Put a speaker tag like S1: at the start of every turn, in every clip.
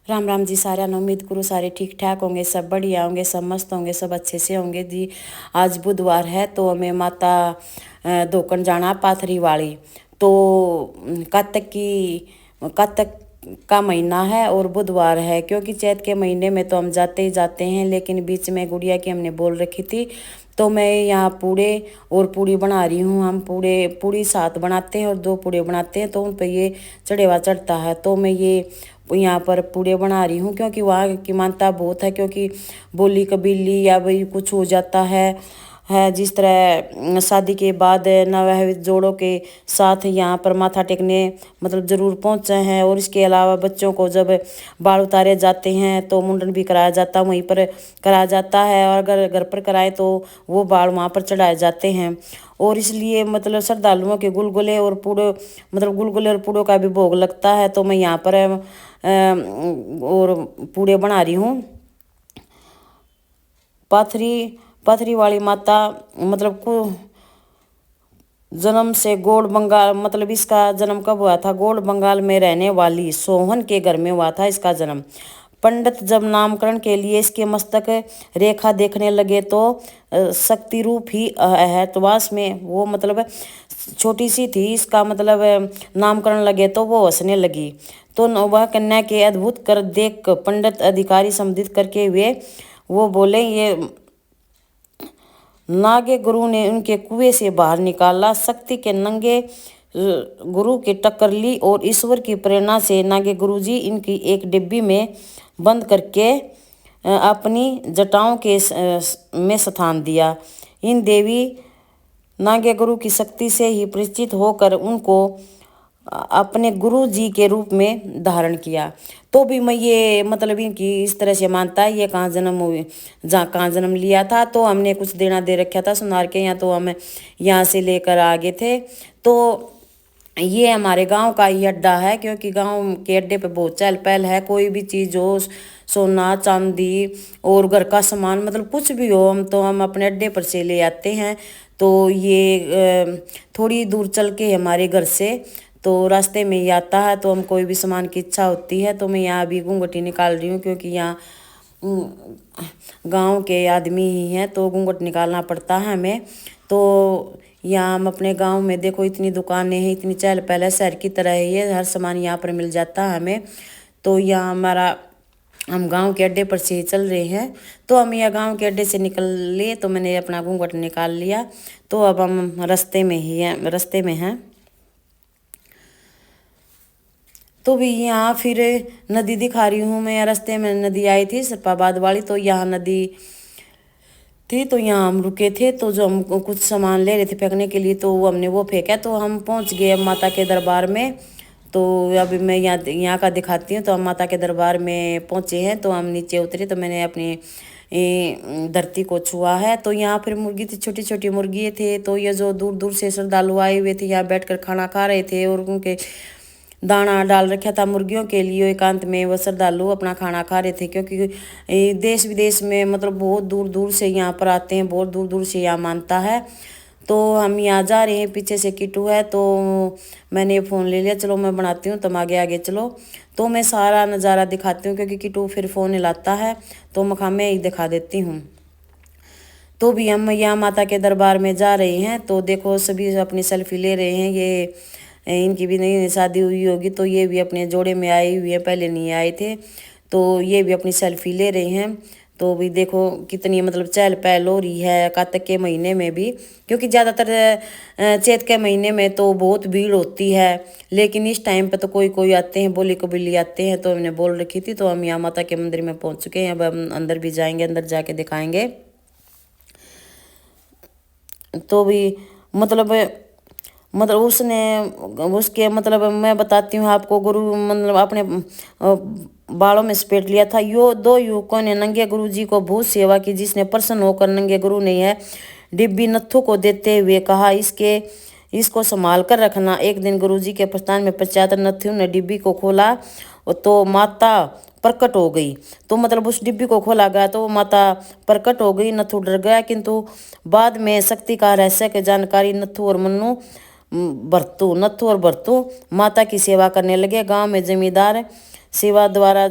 S1: राम राम जी सारा ने। उम्मीद करूँ सारे ठीक ठाक होंगे, सब बढ़िया होंगे, सब मस्त होंगे, सब अच्छे से होंगे जी। आज बुधवार है तो हमें माता धोकन जाना पाथरी वाली। तो कातक का महीना है और बुधवार है, क्योंकि चैत के महीने में तो हम जाते ही जाते हैं, लेकिन बीच में गुड़िया की हमने बोल रखी थी तो मैं यहाँ पूड़े और पूड़ी बना रही हूँ। हम पूड़ी 7 बनाते हैं और 2 पूड़े बनाते हैं, तो उन पर ये चढ़ेवा चढ़ता है। तो मैं ये यहाँ पर पूड़े बना रही हूँ, क्योंकि वहाँ की मान्यता बहुत है, क्योंकि बोली कबीली या भाई कुछ हो जाता है जिस तरह शादी के बाद नवविवाहित जोड़ों के साथ यहाँ पर माथा टेकने मतलब ज़रूर पहुँचे हैं। और इसके अलावा बच्चों को जब बाल उतारे जाते हैं तो मुंडन भी कराया जाता वहीं पर कराया जाता है, और अगर घर पर कराए तो वो बाल वहाँ पर चढ़ाए जाते हैं। और इसलिए मतलब श्रद्धालुओं के गुलगुले और पूड़े मतलब गुलगुले और पूड़ों का भी भोग लगता है। तो मैं यहाँ पर और पूड़े बना रही हूँ। पाथरी वाली माता मतलब को जन्म से गोड़ बंगाल, मतलब इसका जन्म कब हुआ था? गोड़ बंगाल में रहने वाली सोहन के घर में हुआ था इसका जन्म। पंडित जब नामकरण के लिए इसके मस्तक रेखा देखने लगे तो शक्ति रूप ही अहतवास में वो मतलब छोटी सी थी, इसका मतलब नामकरण लगे तो वो हंसने लगी। तो वह कन्या के अद्भुत कर देख पंडित अधिकारी संबोधित करके वे वो बोले, ये नागे गुरु ने उनके कुएं से बाहर निकाला। शक्ति के नंगे गुरु की टक्कर ली और ईश्वर की प्रेरणा से नागे गुरु जी इनकी एक डिब्बी में बंद करके अपनी जटाओं के में स्थान दिया। इन देवी नागे गुरु की शक्ति से ही परिचित होकर उनको अपने गुरु जी के रूप में धारण किया। तो भी मैं ये मतलब इनकी इस तरह से मानता है, ये कहाँ जन्म हुई, जहाँ कहाँ जन्म लिया था। तो हमने कुछ देना दे रखा था सुनार के यहाँ, तो हम यहाँ से लेकर आ गए थे। तो ये हमारे गांव का ही अड्डा है, क्योंकि गांव के अड्डे पे बहुत चहल पहल है। कोई भी चीज़ हो, सोना चांदी और घर का सामान मतलब कुछ भी हो, हम तो हम अपने अड्डे पर से ले आते हैं। तो ये थोड़ी दूर चल के हमारे घर से तो रास्ते में ही आता है। तो हम कोई भी सामान की इच्छा होती है तो मैं यहाँ अभी घूंघटी निकाल रही हूँ, क्योंकि यहाँ गांव के आदमी ही हैं तो घूंघट निकालना पड़ता है हमें। तो यहाँ हम अपने गांव में देखो इतनी दुकानें हैं, इतनी चहल पहल है, शहर की तरह है ये, हर सामान यहाँ पर मिल जाता है हमें। तो यहाँ हम गांव के अड्डे पर से ही चल रहे हैं। तो हम यहाँ गांव के अड्डे से निकल लिए तो मैंने अपना घूंघट निकाल लिया। तो अब हम रास्ते में हैं। तो भी यहाँ फिर नदी दिखा रही हूँ मैं। रास्ते में नदी आई थी सरपाबाद वाली, तो यहाँ नदी थी तो यहाँ हम रुके थे। तो जो हम कुछ सामान ले रहे थे फेंकने के लिए तो हमने वो फेंका, तो हम पहुँच गए माता के दरबार में। तो अभी मैं यहाँ का दिखाती हूँ। तो हम माता के दरबार में पहुँचे हैं, तो हम नीचे उतरे तो मैंने अपनी धरती को छुआ है। तो यहाँ फिर मुर्गी थी, छोटी छोटी मुर्गी थे। तो ये जो दूर दूर से श्रद्धालु आए हुए थे यहाँ बैठकर खाना खा रहे थे, और उनके दाना डाल रखा था मुर्गियों के लिए। एकांत में वो श्रद्धालु अपना खाना खा रहे थे, क्योंकि देश विदेश में मतलब बहुत दूर दूर से यहाँ पर आते हैं, बहुत दूर दूर से यहाँ मानता है। तो हम यहाँ जा रहे हैं, पीछे से किटू है। तो मैंने फ़ोन ले लिया, चलो मैं बनाती हूँ, तुम आगे आगे चलो। तो मैं सारा नज़ारा दिखाती हूँ, क्योंकि किटू फिर फ़ोन हिलाता है तो मैं ही दिखा देती हूँ। तो भी हम यहाँ माता के दरबार में जा रहे हैं। तो देखो सभी अपनी सेल्फी ले रहे हैं। ये इनकी भी नई शादी हुई होगी, तो ये भी अपने जोड़े में आए हुए हैं, पहले नहीं आए थे। तो ये भी अपनी सेल्फी ले रहे हैं। तो भी देखो कितनी मतलब चहल पहल हो रही है कार्तिक के महीने में भी, क्योंकि ज़्यादातर चैत के महीने में तो बहुत भीड़ होती है। लेकिन इस टाइम पे तो कोई कोई आते हैं, बोली कबीली आते हैं। तो हमने बोल रखी थी। तो हम यहाँ माता के मंदिर में पहुँच चुके हैं। अब हम अंदर भी जाएंगे, अंदर जाके दिखाएंगे। तो भी मतलब उसने उसके मतलब मैं बताती हूँ आपको, गुरु मतलब अपने बालों में सपेट लिया था। यो 2 युवकों ने नंगे गुरु जी को बहुत सेवा की, जिसने प्रसन्न होकर नंगे गुरु ने यह डिब्बी नत्थु को देते हुए कहा, इसको संभाल कर रखना। एक दिन गुरु जी के प्रस्थान में पश्चात नत्थु ने डिब्बी को खोला तो माता प्रकट हो गई। तो मतलब उस डिब्बी को खोला गया तो माता प्रकट हो गई। नत्थु डर गया, किंतु बाद में शक्ति का रहस्य की जानकारी नत्थु और भरतू माता की सेवा करने लगे। गांव में जमींदार सेवा द्वारा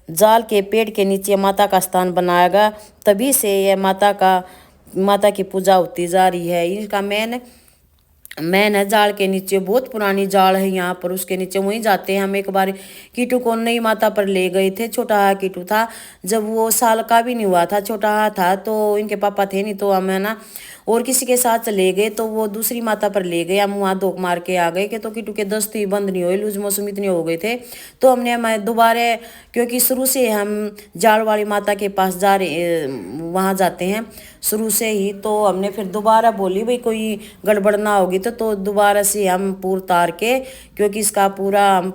S1: जाल के पेड़ के नीचे माता का स्थान बनाया गया, तभी से यह माता की पूजा होती जा रही है। इसका मैन है जाल के नीचे, बहुत पुरानी जाल है यहाँ पर, उसके नीचे वहीं जाते हैं हम। एक बार कीटू को नई माता पर ले गए थे, छोटा कीटू था, जब वो साल का भी नहीं हुआ था, छोटा था, तो इनके पापा थे नहीं, तो हम है ना और किसी के साथ चले गए, तो वो दूसरी माता पर ले गए, हम वहाँ धोख मार के आ गए कि तो कीटू के दस्त ही बंद नहीं हुए, लूज मौसम इतने हो गए थे। तो हमने मैं दोबारा, क्योंकि शुरू से हम जाड़ वाली माता के पास वहाँ जाते हैं शुरू से ही, तो हमने फिर दोबारा बोली भाई कोई गड़बड़ ना होगी तो दोबारा से हम पूर उतार के, क्योंकि इसका पूरा हम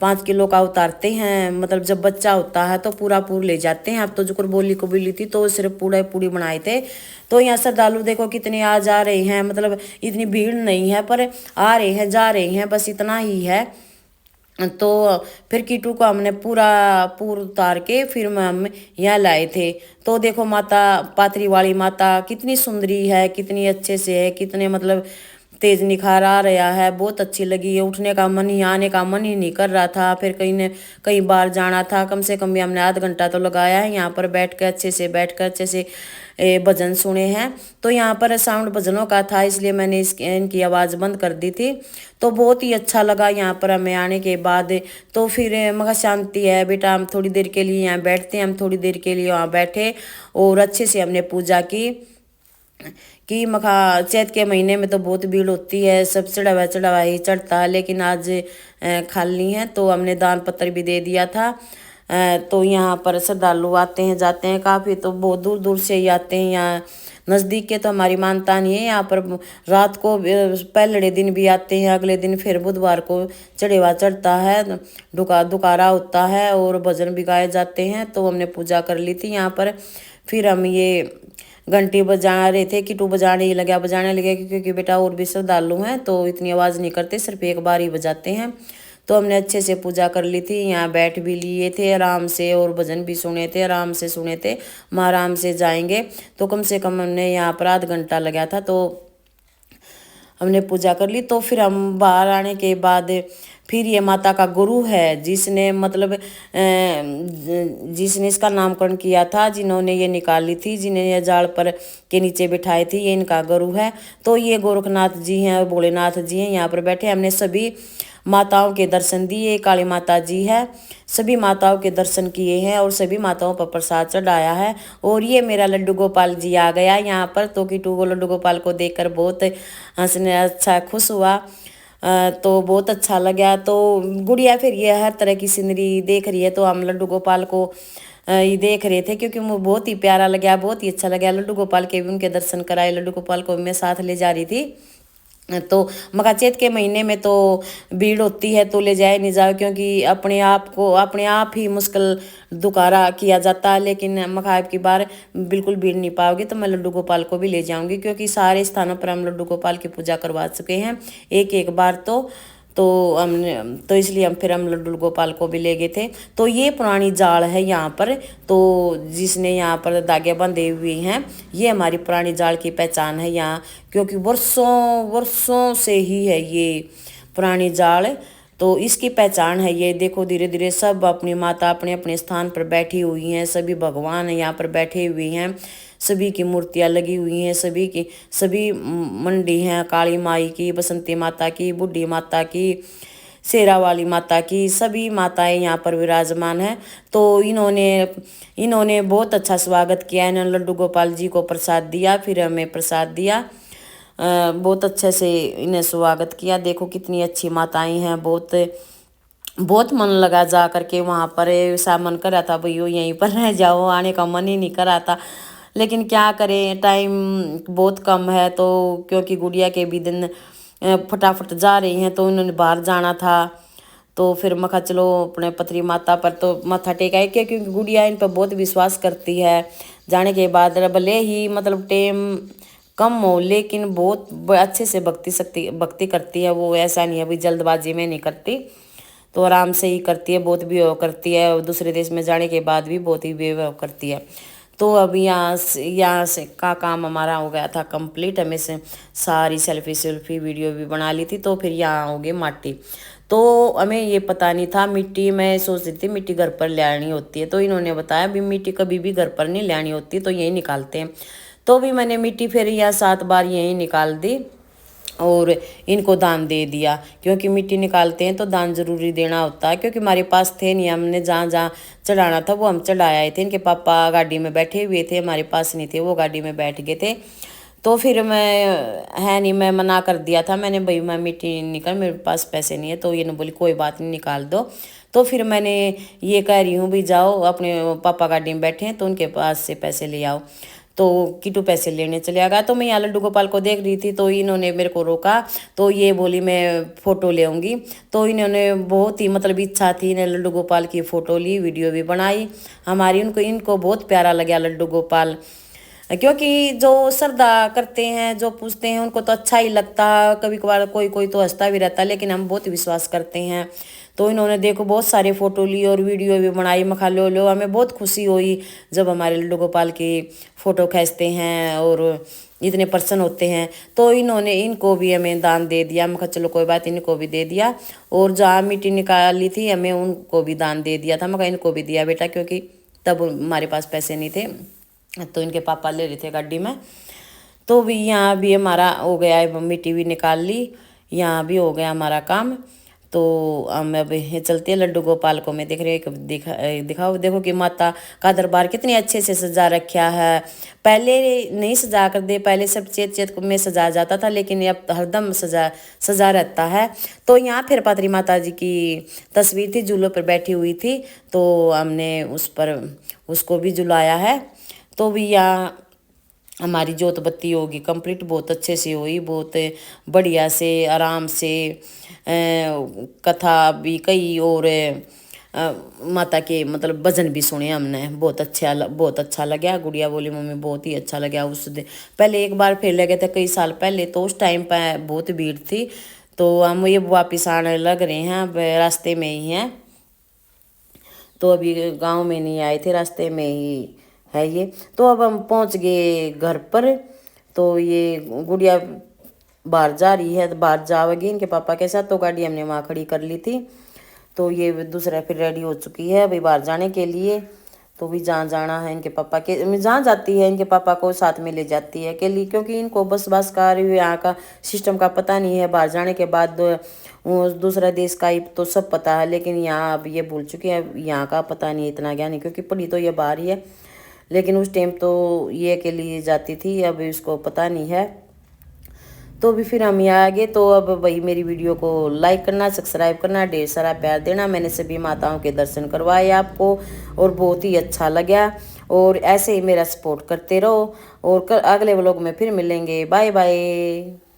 S1: 5 किलो का उतारते हैं, मतलब जब बच्चा होता है तो पूरा पूर ले जाते हैं। अब तो जुकर बोली को बोली थी तो सिर्फ पूरा पूरी बनाए थे। तो यहाँ श्रद्धालु देखो कितने आ जा रहे हैं, मतलब इतनी भीड़ नहीं है पर आ रहे हैं जा रहे हैं, बस इतना ही है। तो फिर कीटू को हमने पूर उतार के फिर हम यहाँ लाए थे। तो देखो माता, पाथरी वाली माता कितनी सुंदरी है, कितनी अच्छे से है, कितने मतलब तेज निखार आ रहा है, बहुत अच्छी लगी है। उठने का मन ही, आने का मन ही नहीं कर रहा था। फिर कई बार जाना था, कम से कम भी हमने आधा घंटा तो लगाया है यहाँ पर बैठ कर अच्छे से भजन सुने हैं। तो यहाँ पर साउंड भजनों का था, इसलिए मैंने इनकी आवाज़ बंद कर दी थी। तो बहुत ही अच्छा लगा यहाँ पर हमें आने के बाद। तो फिर मगर शांति है बेटा, हम थोड़ी देर के लिए यहाँ बैठते हैं, हम थोड़ी देर के लिए वहाँ बैठे और अच्छे से हमने पूजा की मखा। चैत के महीने में तो बहुत भीड़ होती है, सब चढ़ावा ही चढ़ता है, लेकिन आज खाली है तो हमने दान पत्र भी दे दिया था। तो यहाँ पर श्रद्धालु आते हैं जाते हैं काफ़ी, तो बहुत दूर दूर से ही आते हैं। यहाँ नज़दीक के तो हमारी मानता नहीं है, यहाँ पर रात को पहले दिन भी आते हैं, अगले दिन फिर बुधवार को चढ़ेवा चढ़ता है, दुकारा होता है और भजन भी गाए जाते हैं। तो हमने पूजा कर ली थी यहाँ पर। फिर हम ये घंटी बजा रहे थे, किटू बजाने लगे क्योंकि बेटा और भी श्रद्धालु हैं तो इतनी आवाज़ नहीं करते, सिर्फ एक बार ही बजाते हैं। तो हमने अच्छे से पूजा कर ली थी, यहाँ बैठ भी लिए थे आराम से और भजन भी सुने थे, आराम से सुने थे। हम आराम से जाएंगे तो कम से कम हमने यहाँ पर आधा घंटा लगा था, तो हमने पूजा कर ली। तो फिर हम बाहर आने के बाद फिर ये माता का गुरु है जिसने मतलब जिसने इसका नामकरण किया था, जिन्होंने ये निकाली थी, जिन्हें ये जाड़ पर के नीचे बिठाई थी, ये इनका गुरु है। तो ये गोरखनाथ जी हैं और भोलेनाथ जी हैं, यहाँ पर बैठे। हमने सभी माताओं के दर्शन दिए, काली माता जी है, सभी माताओं के दर्शन किए हैं और सभी माताओं पर प्रसाद चढ़ाया है। और ये मेरा लड्डू गोपाल जी आ गया यहाँ पर, तो किटू को लड्डू गोपाल को देखकर बहुत हंसने अच्छा खुश हुआ। तो बहुत अच्छा लगा। तो गुड़िया फिर ये हर तरह की सीनरी देख रही है, तो हम लड्डू गोपाल को ये देख रहे थे क्योंकि मुझे बहुत ही प्यारा लगा, बहुत ही अच्छा लगा। लड्डू गोपाल के भी उनके दर्शन कराए, लड्डू गोपाल को भी मैं साथ ले जा रही थी। तो मगर चैत के महीने में तो भीड़ होती है तो ले जाए नहीं जाओ, क्योंकि अपने आप ही मुश्किल दुकारा किया जाता है। लेकिन मखाब की बार बिल्कुल भीड़ नहीं पाओगे तो मैं लड्डू गोपाल को भी ले जाऊंगी, क्योंकि सारे स्थानों पर हम लड्डू गोपाल की पूजा करवा चुके हैं एक बार। तो हमने तो इसलिए हम लड्डू गोपाल को भी ले गए थे। तो ये पुरानी जाल है यहाँ पर, तो जिसने यहाँ पर धागे बंधे हुए हैं, ये हमारी पुरानी जाल की पहचान है यहाँ, क्योंकि वर्षों से ही है ये पुरानी जाल। तो इसकी पहचान है ये। देखो धीरे धीरे सब अपनी माता अपने अपने स्थान पर बैठी हुई हैं, सभी भगवान यहाँ पर बैठे हुए हैं, सभी की मूर्तियाँ लगी हुई हैं, सभी मंडी हैं, काली माई की, बसंती माता की, बुढ़ी माता की, शेरा वाली माता की, सभी माताएं यहाँ पर विराजमान हैं। तो इन्होंने बहुत अच्छा स्वागत किया, इन्होंने लड्डू गोपाल जी को प्रसाद दिया, फिर हमें प्रसाद दिया, बहुत अच्छे से इन्हें स्वागत किया। देखो कितनी अच्छी माताएं हैं, बहुत मन लगा जा करके वहाँ पर। ऐसा मन कर रहा था भैया यहीं पर रह जाओ, आने का मन ही नहीं कर रहा था, लेकिन क्या करें टाइम बहुत कम है। तो क्योंकि गुड़िया के भी दिन फटाफट जा रही हैं तो उन्होंने बाहर जाना था, तो फिर मैं कहा चलो अपने पथरी माता पर तो माथा टेका, क्योंकि गुड़िया इन पर बहुत विश्वास करती है। जाने के बाद भले ही मतलब टाइम कम हो, लेकिन बहुत अच्छे से भक्ति करती है वो। ऐसा नहीं है भाई जल्दबाजी में नहीं करती, तो आराम से ही करती है, बहुत भी करती है। दूसरे देश में जाने के बाद भी बहुत ही व्यवहार करती है। तो अब यहाँ से का काम हमारा हो गया था कंप्लीट। हमें से सारी सेल्फी वीडियो भी बना ली थी। तो फिर यहाँ हो गई माटी। तो हमें ये पता नहीं था मिट्टी, मैं सोच रही थी मिट्टी घर पर ले आनी होती है, तो इन्होंने बताया भी मिट्टी कभी भी घर पर नहीं ले आनी होती, तो यही निकालते हैं। तो भी मैंने मिट्टी फिर यहाँ 7 बार यही निकाल दी और इनको दान दे दिया, क्योंकि मिट्टी निकालते हैं तो दान जरूरी देना होता है, क्योंकि हमारे पास थे नहीं, हमने जहाँ जहाँ चढ़ाना था वो हम चढ़ा आए थे। इनके पापा गाड़ी में बैठे हुए थे, हमारे पास नहीं थे, वो गाड़ी में बैठ गए थे। तो फिर मैं मना कर दिया था, मैंने भाई मैं मिट्टी निकाल, मेरे पास पैसे नहीं है। तो ये ने बोली कोई बात नहीं निकाल दो। तो फिर मैंने ये कह रही हूँ भी जाओ, अपने पापा गाड़ी में बैठे हैं तो उनके पास से पैसे ले आओ। तो किटू पैसे लेने चले गया। तो मैं यहाँ लड्डू गोपाल को देख रही थी, तो इन्होंने मेरे को रोका, तो ये बोली मैं फ़ोटो ले आऊँगी। तो इन्होंने बहुत ही मतलब इच्छा थी, इन्हें लड्डू गोपाल की फ़ोटो ली, वीडियो भी बनाई हमारी। इनको बहुत प्यारा लगा लड्डू गोपाल, क्योंकि जो श्रद्धा करते हैं, जो पूछते हैं, उनको तो अच्छा ही लगता है। कभी कभार कोई कोई तो हंसता भी रहता है, लेकिन हम बहुत विश्वास करते हैं। तो इन्होंने देखो बहुत सारे फ़ोटो ली और वीडियो भी बनाई, मखा लो। हमें बहुत खुशी हुई जब हमारे लड्डू गोपाल की फ़ोटो खींचते हैं और इतने प्रसन्न होते हैं। तो इनको भी हमें दान दे दिया। मैं कहा चलो कोई बात, इनको भी दे दिया। और जहाँ मिट्टी निकाली थी हमें उनको भी दान दे दिया था। मैं कहा इनको भी दिया बेटा, क्योंकि तब हमारे पास पैसे नहीं थे, तो इनके पापा ले रहे थे गाड़ी में। तो भी यहाँ भी हमारा हो गया है, मिट्टी भी निकाल ली, यहाँ भी हो गया हमारा काम। तो हम अब चलते हैं लड्डू गोपाल को। मैं देख रही दिखाओ, देखो कि माता का दरबार कितने अच्छे से सजा रखा है। पहले नहीं सजा कर दे, पहले सब चेत में सजा जाता था, लेकिन अब हरदम सजा रहता है। तो यहाँ फिर पात्री माता जी की तस्वीर थी, झूलों पर बैठी हुई थी, तो हमने उस पर उसको भी झुलाया है। तो भी यहाँ हमारी जोत बत्ती होगी कंप्लीट, बहुत अच्छे से हुई, बहुत बढ़िया से आराम से। कथा भी कई और माता के मतलब भजन भी सुने हमने, बहुत अच्छा लगा। गुड़िया बोली मम्मी बहुत ही अच्छा लगा। उस दिन पहले एक बार फिर लगे थे कई साल पहले, तो उस टाइम पर बहुत भीड़ थी। तो हम ये वापिस आने लग रहे हैं, अब रास्ते में ही हैं। तो अभी गांव में नहीं आए थे, रास्ते में ही है ये। तो अब हम पहुंच गए घर पर। तो ये गुड़िया बाहर जा रही है, बाहर जाओगी इनके पापा के साथ। तो गाड़ी हमने वहाँ खड़ी कर ली थी। तो ये दूसरा फिर रेडी हो चुकी है अभी बाहर जाने के लिए। तो भी जहाँ जाना है इनके पापा के, जहाँ जाती है इनके पापा को साथ में ले जाती है अकेली, क्योंकि इनको बस का यहाँ का सिस्टम का पता नहीं है। बाहर जाने के बाद दूसरा देश का ही तो सब पता है, लेकिन यहाँ अब ये भूल चुकी है, यहाँ का पता नहीं, इतना ज्ञान नहीं, क्योंकि पढ़ी तो ये बाहर ही है। लेकिन उस टाइम तो ये अकेली जाती थी, अब इसको पता नहीं है। तो भी फिर हम यहाँ आ गए। तो अब वही मेरी वीडियो को लाइक करना, सब्सक्राइब करना, ढेर सारा प्यार देना। मैंने सभी माताओं के दर्शन करवाए आपको और बहुत ही अच्छा लगा। और ऐसे ही मेरा सपोर्ट करते रहो और अगले व्लॉग में फिर मिलेंगे। Bye bye.